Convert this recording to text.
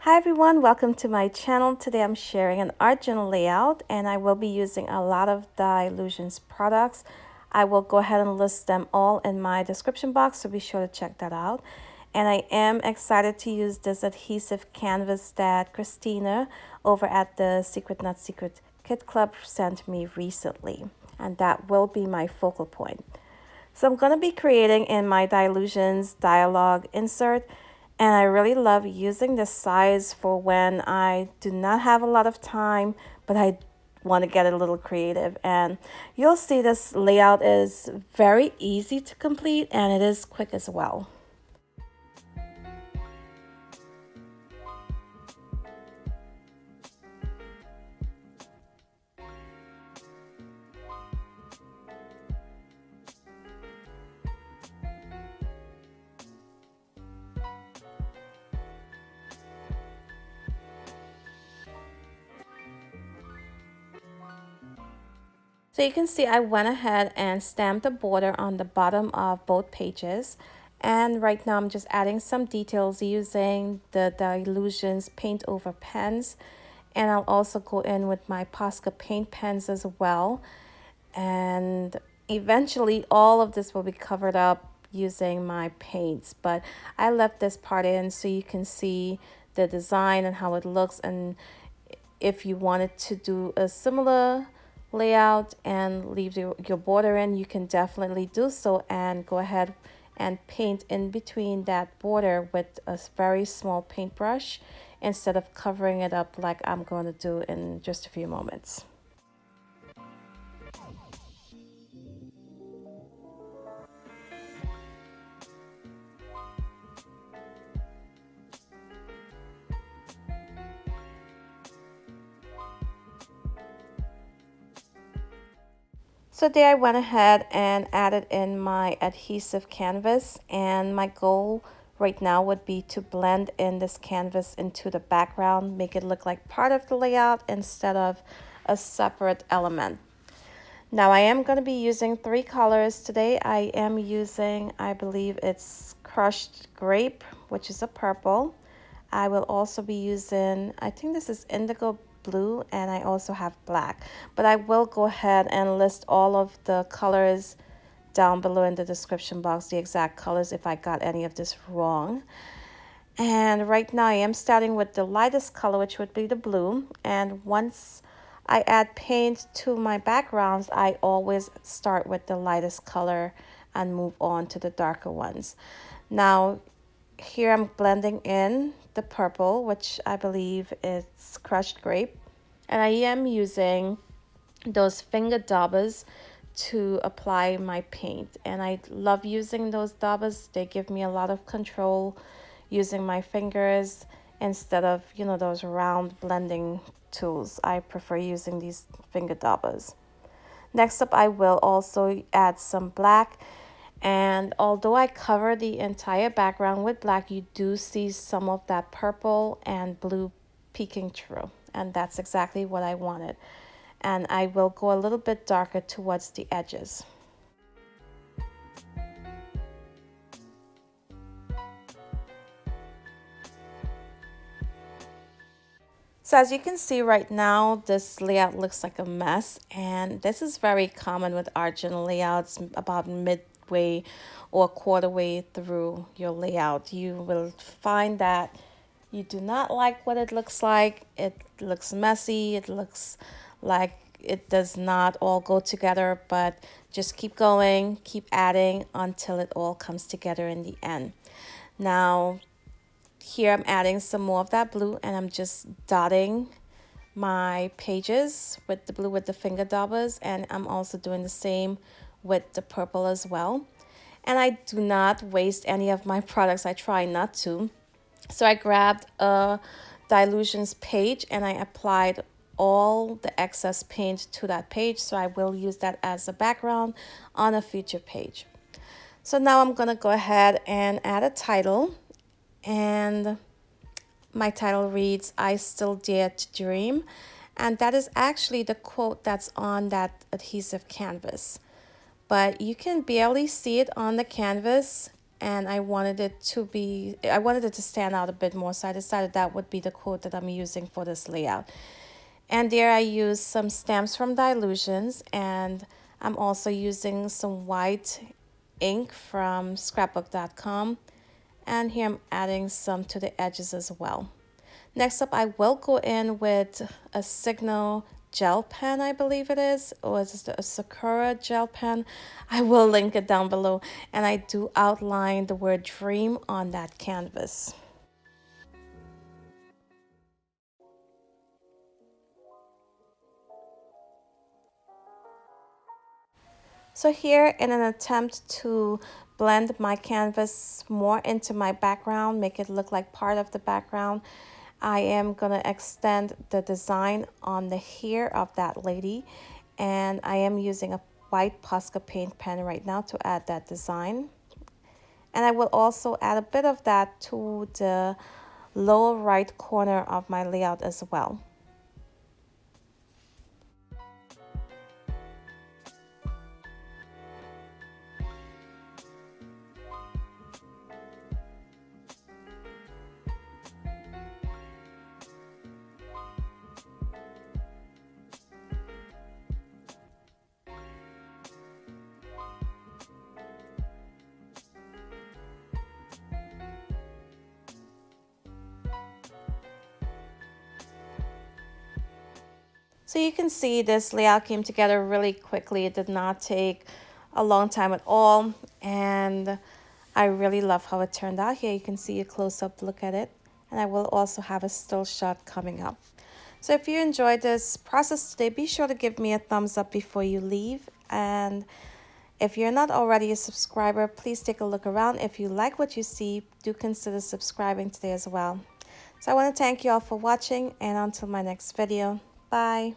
Hi everyone, welcome to my channel. Today I'm sharing an art journal layout and I will be using a lot of Dylusions products. I will go ahead and list them all in my description box, so be sure to check that out. And I am excited to use this adhesive canvas that Christina over at the Secret Not Secret Kit Club sent me recently. And that will be my focal point. So I'm going to be creating in my Dylusions Dyalog insert, and I really love using this size for when I do not have a lot of time, but I want to get a little creative. And you'll see this layout is very easy to complete and it is quick as well. So you can see I went ahead and stamped the border on the bottom of both pages. And right now I'm just adding some details using the Dylusions paint over pens. And I'll also go in with my Posca paint pens as well. And eventually all of this will be covered up using my paints. But I left this part in so you can see the design and how it looks. And if you wanted to do a similar layout and leave your border in, you can definitely do so and go ahead and paint in between that border with a very small paintbrush instead of covering it up like I'm going to do in just a few moments. So there I went ahead and added in my adhesive canvas, and my goal right now would be to blend in this canvas into the background, make it look like part of the layout instead of a separate element. Now I am going to be using 3 colors today. I am using, I believe it's crushed grape, which is a purple. I will also be using, I think this is indigo blue, and I also have black. But I will go ahead and list all of the colors down below in the description box, the exact colors if I got any of this wrong. And right now I am starting with the lightest color, which would be the blue. And once I add paint to my backgrounds, I always start with the lightest color and move on to the darker ones. Now, here I'm blending in the purple, which I believe is crushed grape. And I am using those finger daubers to apply my paint. And I love using those daubers. They give me a lot of control using my fingers instead of, those round blending tools. I prefer using these finger daubers. Next up, I will also add some black. And although I cover the entire background with black, you do see some of that purple and blue peeking through. And that's exactly what I wanted. And I will go a little bit darker towards the edges. So as you can see right now, this layout looks like a mess, and this is very common with art journal layouts about midway or quarter way through your layout. You will find that you do not like what it looks like. It looks messy. It looks like it does not all go together, but just keep going, keep adding until it all comes together in the end. Now, here I'm adding some more of that blue, and I'm just dotting my pages with the blue with the finger daubers, and I'm also doing the same with the purple as well. And I do not waste any of my products. I try not to. So I grabbed a Dylusions page and I applied all the excess paint to that page. So I will use that as a background on a future page. So now I'm going to go ahead and add a title. And my title reads, "I Still Dare to Dream." And that is actually the quote that's on that adhesive canvas. But you can barely see it on the canvas, and I wanted it to stand out a bit more, so I decided that would be the quote that I'm using for this layout. And there I used some stamps from Dylusions, and I'm also using some white ink from scrapbook.com, and here I'm adding some to the edges as well. Next up, I will go in with a Signal gel pen, I believe it is, or is it a Sakura gel pen? I will link it down below, and I do outline the word dream on that canvas. So here, in an attempt to blend my canvas more into my background, make it look like part of the background, I am going to extend the design on the hair of that lady, and I am using a white Posca paint pen right now to add that design. And I will also add a bit of that to the lower right corner of my layout as well. So you can see this layout came together really quickly. It did not take a long time at all, and I really love how it turned out. Here you can see a close-up look at it, and I will also have a still shot coming up. So if you enjoyed this process today, be sure to give me a thumbs up before you leave, and if you're not already a subscriber, please take a look around. If you like what you see, do consider subscribing today as well. So I want to thank you all for watching, and until my next video, bye.